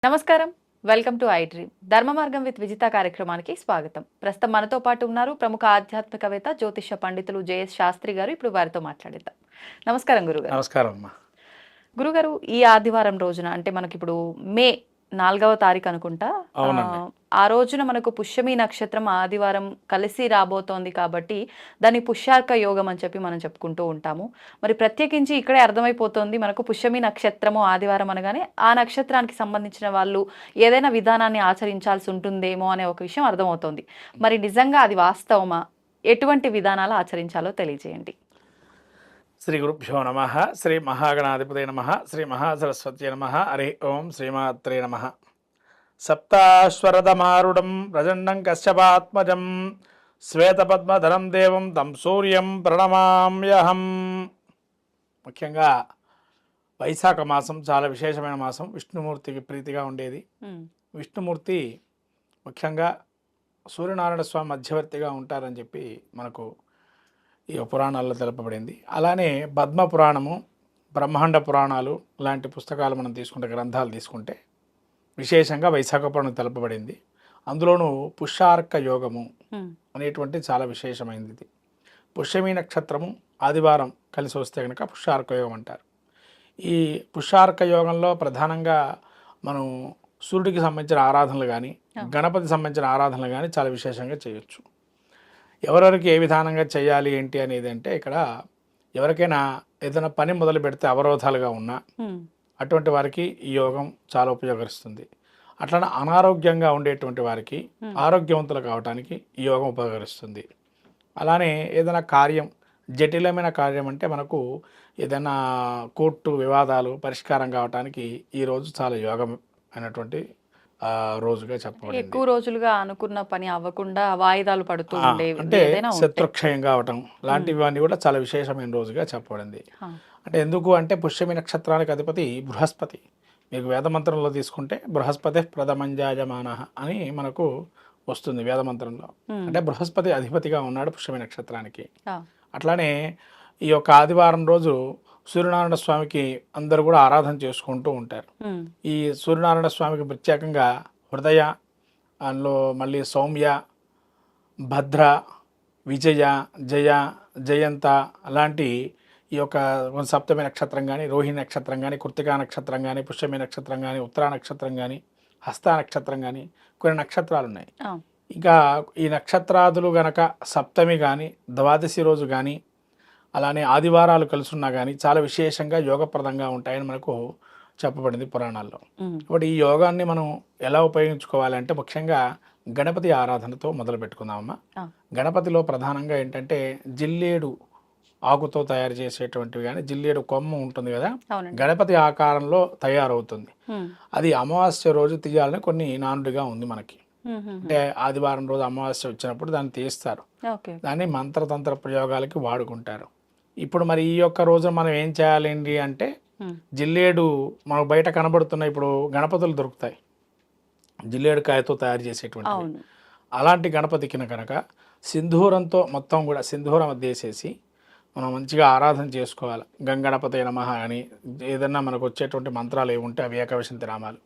నమస్కారం. Welcome to I dream. ధర్మ మార్గం విత్ విజిత కార్యక్రమానికి స్వాగతం. ప్రస్తుతం మనతో పాటు ఉన్నారు ప్రముఖ ఆధ్యాత్మికవేత్త, జ్యోతిష పండితులు జేఎస్ శాస్త్రి గారు. ఇప్పుడు వారితో మాట్లాడేద్దాం. నమస్కారం గురుగారు. నమస్కారం అమ్మా. గురుగారు, ఈ ఆదివారం రోజున అంటే మనకిప్పుడు మే 4వ తారీఖు అనుకుంటా, అవునండి. ఆ రోజున మనకు పుష్యమి నక్షత్రం ఆదివారం కలిసి రాబోతోంది కాబట్టి దాన్ని పుష్యార్క యోగం అని చెప్పి మనం చెప్పుకుంటూ ఉంటాము. మరి ప్రత్యేకించి ఇక్కడే అర్థమైపోతుంది మనకు పుష్యమి నక్షత్రము ఆదివారం అనగానే ఆ నక్షత్రానికి సంబంధించిన వాళ్ళు ఏదైనా విధానాన్ని ఆచరించాల్సి ఉంటుందేమో అనే ఒక విషయం అర్థమవుతోంది. మరి నిజంగా అది వాస్తవమా? ఎటువంటి విధానాలు ఆచరించాలో తెలియజేయండి. శ్రీ గురుభ్యో నమ. శ్రీ మహాగణాధిపతే నమ. శ్రీ మహాసరస్వత్యై నమ. హరి ఓం శ్రీమాత్రే నమ. సప్తాశ్వరథమారుఢం ప్రచండం కశ్యపాత్మజం శ్వేతపద్మధరం దేవం తం సూర్యం ప్రణమామ్యహం. ముఖ్యంగా వైశాఖ మాసం చాలా విశేషమైన మాసం. విష్ణుమూర్తికి ప్రీతిగా ఉండేది. విష్ణుమూర్తి ముఖ్యంగా సూర్యనారాయణ స్వామి మధ్యవర్తిగా ఉంటారని చెప్పి మనకు ఈ పురాణాల్లో తెలుపబడింది. అలానే పద్మ పురాణము, బ్రహ్మాండ పురాణాలు లాంటి పుస్తకాలు మనం తీసుకుంటే, గ్రంథాలు తీసుకుంటే విశేషంగా వైశాఖ పురాణం తెలుపబడింది. అందులోనూ పుష్యార్క యోగము అనేటువంటి చాలా విశేషమైనది. ఇది పుష్యమి నక్షత్రము ఆదివారం కలిసి వస్తే కనుక పుష్యార్క యోగం అంటారు. ఈ పుష్యార్క యోగంలో ప్రధానంగా మనం సూర్యుడికి సంబంధించిన ఆరాధనలు కానీ, గణపతి సంబంధించిన ఆరాధనలు కానీ చాలా విశేషంగా చేయొచ్చు. ఎవరెవరికి ఏ విధానంగా చేయాలి ఏంటి అనేది అంటే, ఇక్కడ ఎవరికైనా ఏదైనా పని మొదలు పెడితే అవరోధాలుగా ఉన్నా అటువంటి వారికి ఈ యోగం చాలా ఉపయోగపడుతుంది. అట్లా అనారోగ్యంగా ఉండేటువంటి వారికి ఆరోగ్యవంతులు కావడానికి ఈ యోగం ఉపయోగపడుతుంది. అలానే ఏదైనా కార్యం, జటిలమైన కార్యం అంటే మనకు ఏదైనా కోర్టు వివాదాలు పరిష్కారం కావడానికి ఈరోజు చాలా యోగం అయినటువంటి రోజుగా చెప్పబడింది. ఎక్కువ రోజులుగా అనుకున్న పని అవ్వకుండా వాయిదాలు పడుతూ ఉండేవి, అంటే శత్రుక్షయం కావటం లాంటివన్నీ కూడా చాలా విశేషమైన రోజుగా చెప్పబడింది. అంటే ఎందుకు అంటే పుష్యమి నక్షత్రానికి అధిపతి బృహస్పతి. మీకు వేదమంత్రంలో తీసుకుంటే బృహస్పతి ప్రథమంజాయమాన అని మనకు వస్తుంది వేదమంత్రంలో. అంటే బృహస్పతి అధిపతిగా ఉన్నాడు పుష్యమి నక్షత్రానికి. అట్లానే ఈ యొక్క ఆదివారం రోజు సూర్యనారాయణ స్వామికి అందరూ కూడా ఆరాధన చేసుకుంటూ ఉంటారు. ఈ సూర్యనారాయణ స్వామికి ప్రత్యేకంగా హృదయ, అందులో మళ్ళీ సౌమ్య, భద్ర, విజయ, జయ, జయంత అలాంటి ఈ యొక్క సప్తమి నక్షత్రం కానీ, రోహిణి నక్షత్రం కానీ, కృత్తికా నక్షత్రం కానీ, పుష్యమి నక్షత్రం కానీ, ఉత్తరా నక్షత్రం కానీ, హస్త నక్షత్రం కానీ కొన్ని నక్షత్రాలు ఉన్నాయి. ఇంకా ఈ నక్షత్రాదులు గనక సప్తమి కానీ, ద్వాదశి రోజు కానీ, అలానే ఆదివారాలు కలుసున్నా కానీ చాలా విశేషంగా యోగప్రదంగా ఉంటాయని మనకు చెప్పబడింది పురాణాల్లో. కాబట్టి ఈ యోగాన్ని మనం ఎలా ఉపయోగించుకోవాలంటే ముఖ్యంగా గణపతి ఆరాధనతో మొదలు పెట్టుకుందామమ్మా. గణపతిలో ప్రధానంగా ఏంటంటే జిల్లేడు ఆకుతో తయారు చేసేటువంటివి కానీ, జిల్లేడు కొమ్మ ఉంటుంది కదా, గణపతి ఆకారంలో తయారవుతుంది. అది అమావాస్య రోజు తీయాలని కొన్ని నానుడిగా ఉంది మనకి. అంటే ఆదివారం రోజు అమావాస్య వచ్చినప్పుడు దాన్ని తీస్తారు. దాన్ని మంత్రతంత్ర ప్రయోగాలకి వాడుకుంటారు. ఇప్పుడు మరి ఈ యొక్క రోజు మనం ఏం చేయాలండి అంటే, జిల్లేడు మనకు బయట కనబడుతున్న ఇప్పుడు గణపతులు దొరుకుతాయి, జిల్లేడు కాయతో తయారు చేసేటువంటి. అలాంటి గణపతికి కనుక సింధూరంతో మొత్తం కూడా సింధూరం అద్దేసేసి మనం మంచిగా ఆరాధన చేసుకోవాలి. గంగణపతే నమః అని ఏదన్నా మనకు వచ్చేటువంటి మంత్రాలు ఏమి ఉంటే అవి ఏకవిశంతి నామాలు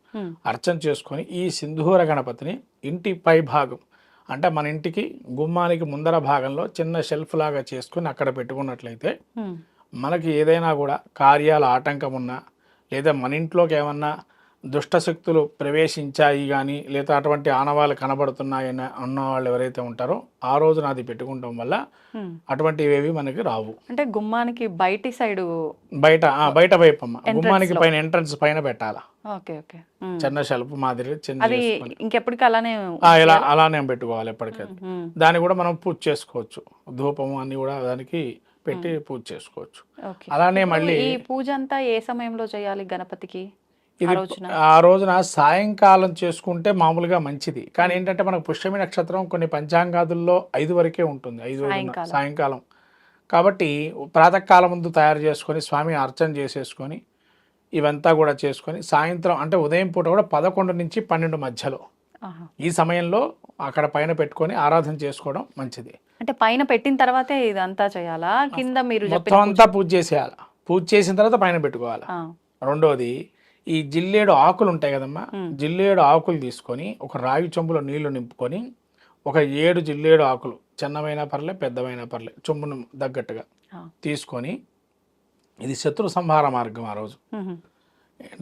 అర్చన చేసుకొని ఈ సింధూర గణపతిని ఇంటి పై భాగం అంటే మన ఇంటికి గుమ్మానికి ముందర భాగంలో చిన్న షెల్ఫ్ లాగా చేసుకుని అక్కడ పెట్టుకున్నట్లయితే మనకి ఏదైనా కూడా కార్యాల ఆటంకం ఉన్నా, లేదా మన ఇంట్లోకి ఏమన్నా దుష్టశక్తులు ప్రవేశించాయి కానీ, లేదా అటువంటి ఆనవాళ్ళు కనబడుతున్నాయని అన్న వాళ్ళు ఎవరైతే ఉంటారో ఆ రోజున అది పెట్టుకుంటాం వల్ల అటువంటివి మనకి రావు. అంటే గుమ్మానికి బయటి సైడ్, బయట వైపు అమ్మ, గుమ్మానికి పైన ఎంట్రన్స్ పైన పెట్టాలా. చిన్న షెల్ఫ్ మాదిరి చిన్న ఇంకెప్పటికీ అలానే పెట్టుకోవాలి ఎప్పటికీ. దాన్ని కూడా మనం పూజ చేసుకోవచ్చు. ధూపము అన్ని కూడా దానికి పెట్టి పూజ చేసుకోవచ్చు. అలానే మళ్ళీ ఈ పూజ అంతా ఏ సమయంలో చేయాలి గణపతికి? ఇది ఆ రోజున సాయంకాలం చేసుకుంటే మామూలుగా మంచిది. కానీ ఏంటంటే మనకు పుష్యమి నక్షత్రం కొన్ని పంచాంగాదుల్లో 5 వరకే ఉంటుంది, 5 సాయంకాలం. కాబట్టి ప్రాతకాలం ముందు తయారు చేసుకొని స్వామి అర్చన చేసేసుకొని ఇవంతా కూడా చేసుకొని సాయంత్రం అంటే ఉదయం పూట కూడా 11 నుంచి 12 మధ్యలో ఈ సమయంలో అక్కడ పైన పెట్టుకొని ఆరాధన చేసుకోవడం మంచిది. అంటే పైన పెట్టిన తర్వాతే ఇదంతా చేయాలా? కింద మీరు మొత్తం అంతా పూజ చేసేయాలి. పూజ చేసిన తర్వాత పైన పెట్టుకోవాలి. రెండోది ఈ జిల్లేడు ఆకులు ఉంటాయి కదమ్మా, జిల్లేడు ఆకులు తీసుకొని ఒక రాగి చెంబులో నీళ్లు నింపుకొని ఒక 7 జిల్లేడు ఆకులు, చిన్నమైనా పర్లే పెద్దమైనా పర్లే, చెంబును తగ్గట్టుగా తీసుకొని, ఇది శత్రు సంహార మార్గం ఆ రోజు.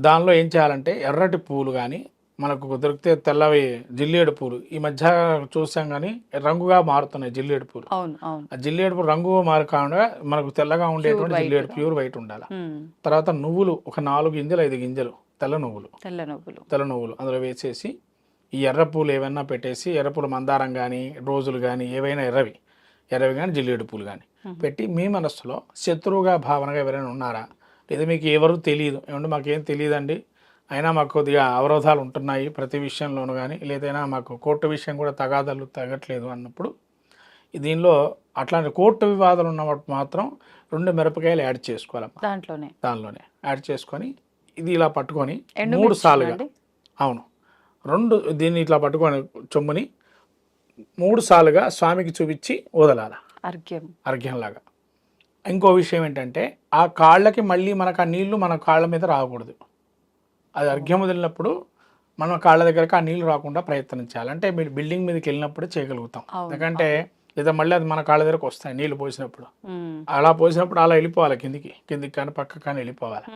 దానిలో ఏం చేయాలంటే ఎర్రటి పూలు కానీ మనకు దొరికితే తెల్లవి జిల్లేడు పూలు, ఈ మధ్య చూసాం కానీ రంగుగా మారుతున్నాయి జిల్లేడు పూలు. ఆ జిల్లేడు పూలు రంగు మారకుండా మనకు తెల్లగా ఉండేటువంటి జిల్లేడు ప్యూర్ వైట్ ఉండాలి. తర్వాత నువ్వులు ఒక 4 గింజలు 5 గింజలు తెల్ల నువ్వులు అందులో వేసేసి ఈ ఎర్ర పూలు ఏమైనా పెట్టేసి, ఎర్రపూలు మందారం కానీ రోజులు కానీ ఏవైనా ఎర్రవి కానీ జిల్లేడు పూలు కానీ పెట్టి మీ మనస్సులో శత్రువుగా భావనగా ఎవరైనా ఉన్నారా, లేదా మీకు ఎవరు తెలియదు, ఏమంటే మాకేం తెలియదండి, అయినా మాకు కొద్దిగా అవరోధాలు ఉంటున్నాయి ప్రతి విషయంలోనూ కానీ, లేదైనా మాకు కోర్టు విషయం కూడా తగాదాలు తగ్గట్లేదు అన్నప్పుడు దీనిలో అట్లాంటి కోర్టు వివాదాలు ఉన్నప్పుడు మాత్రం 2 మిరపకాయలు యాడ్ చేసుకోవాలి. దానిలోనే యాడ్ చేసుకొని ఇది ఇలా పట్టుకొని 3 సార్లుగా, అవును 2 దీన్ని ఇట్లా పట్టుకొని చొమ్ముని 3 సార్లుగా స్వామికి చూపించి వదలాల అర్ఘ్యంలాగా. ఇంకో విషయం ఏంటంటే ఆ కాళ్ళకి మళ్ళీ మనకు ఆ నీళ్లు మన కాళ్ళ మీద రాకూడదు. అది అర్ఘ్యం వదిలినప్పుడు మన కాళ్ళ దగ్గరకు ఆ నీళ్లు రాకుండా ప్రయత్నం చేయాలి. అంటే మీరు బిల్డింగ్ మీదకి వెళ్ళినప్పుడు చేయగలుగుతాం, ఎందుకంటే లేదా మళ్ళీ అది మన కాళ్ళ దగ్గరకు వస్తాయి నీళ్లు పోసినప్పుడు. అలా పోసినప్పుడు అలా వెళ్ళిపోవాలి, కిందికి కానీ పక్కకి కానీ వెళ్ళిపోవాలి.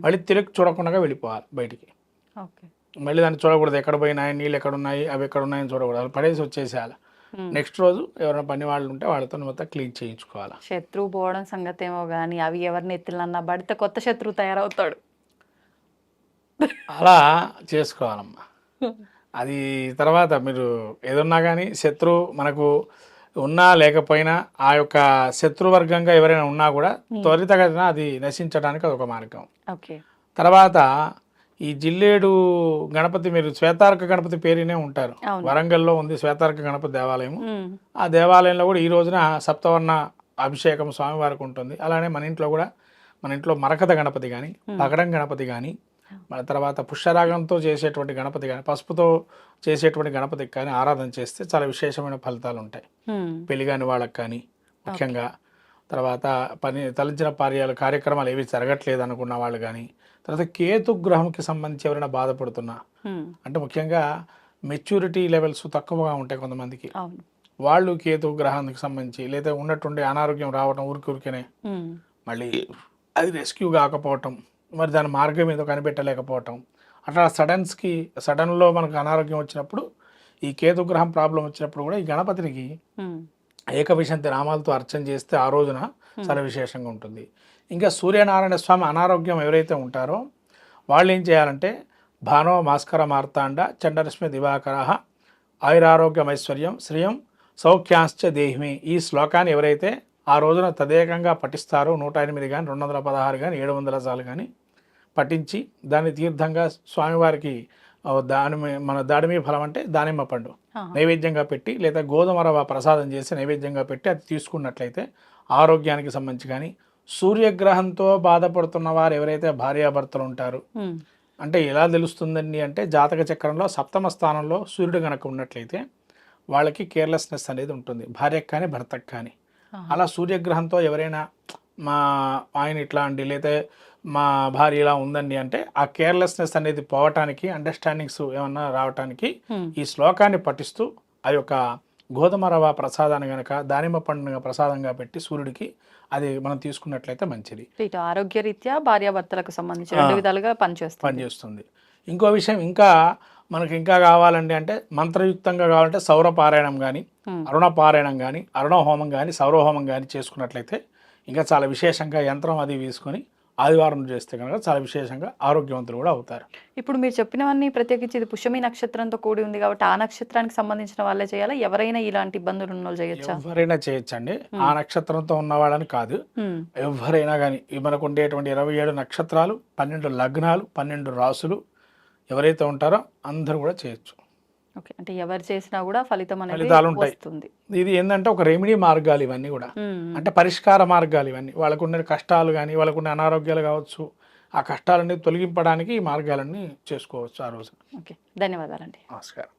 మళ్ళీ తిరిగి చూడకుండా వెళ్ళిపోవాలి బయటికి. మళ్ళీ దాన్ని చూడకూడదు, ఎక్కడ పోయినాయి నీళ్ళు ఎక్కడ ఉన్నాయి అవి ఎక్కడ ఉన్నాయని చూడకూడదు, అలా పడేసి వచ్చేసేయాలి. నెక్స్ట్ రోజు ఎవరైనా పని వాళ్ళు ఉంటే వాళ్ళతో మొత్తం క్లీన్ చేయించుకోవాలి. శత్రువు పోవడం సంగతి ఏమో కానీ అవి ఎవరిని ఎత్తులన్నా పడితే కొత్త శత్రువు తయారవుతాడు. అలా చేసుకోవాలమ్మా. అది తర్వాత మీరు ఏదన్నా కానీ శత్రువు మనకు ఉన్నా లేకపోయినా ఆ యొక్క శత్రువర్గంగా ఎవరైనా ఉన్నా కూడా త్వరితగతిన అది నశించడానికి అదొక మార్గం. తర్వాత ఈ జిల్లేడు గణపతి, మీరు శ్వేతార్క గణపతి పేరునే ఉంటారు, వరంగల్లో ఉంది శ్వేతార్క గణపతి దేవాలయం. ఆ దేవాలయంలో కూడా ఈ రోజున సప్తవర్ణ అభిషేకం స్వామివారికి ఉంటుంది. అలానే మన ఇంట్లో మరకత గణపతి కానీ, పగడం గణపతి కానీ, మన తర్వాత పుష్యరాగంతో చేసేటువంటి గణపతి కానీ, పసుపుతో చేసేటువంటి గణపతికి కానీ ఆరాధన చేస్తే చాలా విశేషమైన ఫలితాలు ఉంటాయి. పెళ్లి కాని వాళ్ళకి కానీ ముఖ్యంగా, తర్వాత తలంచిన కార్యక్రమాలు ఏవి జరగట్లేదు అనుకున్న వాళ్ళు కానీ, తర్వాత కేతు గ్రహంకి సంబంధించి ఎవరైనా బాధపడుతున్నా, అంటే ముఖ్యంగా మెచ్యూరిటీ లెవెల్స్ తక్కువగా ఉంటాయి కొంతమందికి, వాళ్ళు కేతు గ్రహానికి సంబంధించి లేదా ఉన్నట్టుండి అనారోగ్యం రావటం ఊరికనే మళ్ళీ అది రెస్క్యూ కాకపోవటం, మరి దాని మార్గం ఏదో కనిపెట్టలేకపోవటం, అట్లా సడన్లో మనకు అనారోగ్యం వచ్చినప్పుడు ఈ కేతుగ్రహం ప్రాబ్లం వచ్చినప్పుడు కూడా ఈ గణపతికి ఏకవిశంతి నామాలతో అర్చన చేస్తే ఆ రోజున చాలా విశేషంగా ఉంటుంది. ఇంకా సూర్యనారాయణ స్వామి అనారోగ్యం ఎవరైతే ఉంటారో వాళ్ళు ఏం చేయాలంటే భానో భాస్కర మార్తాండ చండరశ్మి దివాకర ఆయురారోగ్యమైశ్వర్యం శ్రియం సౌఖ్యాంశ్చ దేహిమి, ఈ శ్లోకాన్ని ఎవరైతే ఆ రోజున తదేకంగా పఠిస్తారో 108 కానీ 216 కానీ 700 సార్లు కానీ పఠించి దాన్ని తీర్థంగా స్వామివారికి మన దాడిమి ఫలం అంటే దానిమ్మ పండు నైవేద్యంగా పెట్టి లేదా గోధుమ రవ్వ ప్రసాదం చేసి నైవేద్యంగా పెట్టి అది తీసుకున్నట్లయితే ఆరోగ్యానికి సంబంధించి కానీ, సూర్యగ్రహంతో బాధపడుతున్న వారు ఎవరైతే భార్యాభర్తలు ఉంటారు అంటే ఎలా తెలుస్తుందండి అంటే జాతక చక్రంలో 7వ స్థానంలో సూర్యుడు కనుక ఉన్నట్లయితే వాళ్ళకి కేర్లెస్నెస్ అనేది ఉంటుంది, భార్యకు కానీ భర్తకు కానీ. అలా సూర్యగ్రహంతో ఎవరైనా మా ఆయన ఇట్లా అండి లేదా మా భార్య ఇలా ఉందండి అంటే ఆ కేర్లెస్నెస్ అనేది పోవటానికి, అండర్స్టాండింగ్స్ ఏమన్నా రావటానికి ఈ శ్లోకాన్ని పఠిస్తూ ఆ యొక్క గోధుమ రవ్వ ప్రసాదాన్ని కనుక దానిమ్మ పండుగ ప్రసాదంగా పెట్టి సూర్యుడికి అది మనం తీసుకున్నట్లయితే మంచిది. ఆరోగ్య రీత్యా భార్యాభర్తలకు సంబంధించి 2 విధాలుగా పనిచేస్తుంది. ఇంకో విషయం మనకి ఇంకా కావాలండి అంటే మంత్రయుక్తంగా కావాలంటే సౌర పారాయణం కానీ, అరుణ పారాయణం కానీ, అరుణ హోమం కానీ, సౌరహోమం కానీ చేసుకున్నట్లయితే ఇంకా చాలా విశేషంగా యంత్రం అది వేసుకొని ఆదివారం చేస్తే కనుక చాలా విశేషంగా ఆరోగ్యవంతులు కూడా అవుతారు. ఇప్పుడు మీరు చెప్పినవన్నీ ప్రత్యేకించి ఇది పుష్యమి నక్షత్రంతో కూడి ఉంది కాబట్టి ఆ నక్షత్రానికి సంబంధించిన వాళ్ళే చేయాలా, ఎవరైనా ఇలాంటి ఇబ్బందులు ఉన్న వాళ్ళు చేయొచ్చా? ఎవరైనా చేయొచ్చండి, ఆ నక్షత్రంతో ఉన్న వాళ్ళని కాదు, ఎవరైనా కానీ. మనకు ఉండేటువంటి 27 నక్షత్రాలు, 12 లగ్నాలు, 12 రాసులు ఎవరైతే ఉంటారో అందరూ కూడా చేయొచ్చు. ఓకే, అంటే ఎవరు చేసినా కూడా ఫలితాలు ఉంటాయి. ఇది ఏంటంటే ఒక రెమెడీ మార్గాలు ఇవన్నీ కూడా, అంటే పరిష్కార మార్గాలు ఇవన్నీ. వాళ్ళకున్న కష్టాలు కానీ వాళ్ళకున్న అనారోగ్యాలు కావచ్చు, ఆ కష్టాలన్నీ తొలగింపడానికి ఈ మార్గాలన్నీ చేసుకోవచ్చు ఆ రోజు. ఓకే, ధన్యవాదాలండి. నమస్కారం.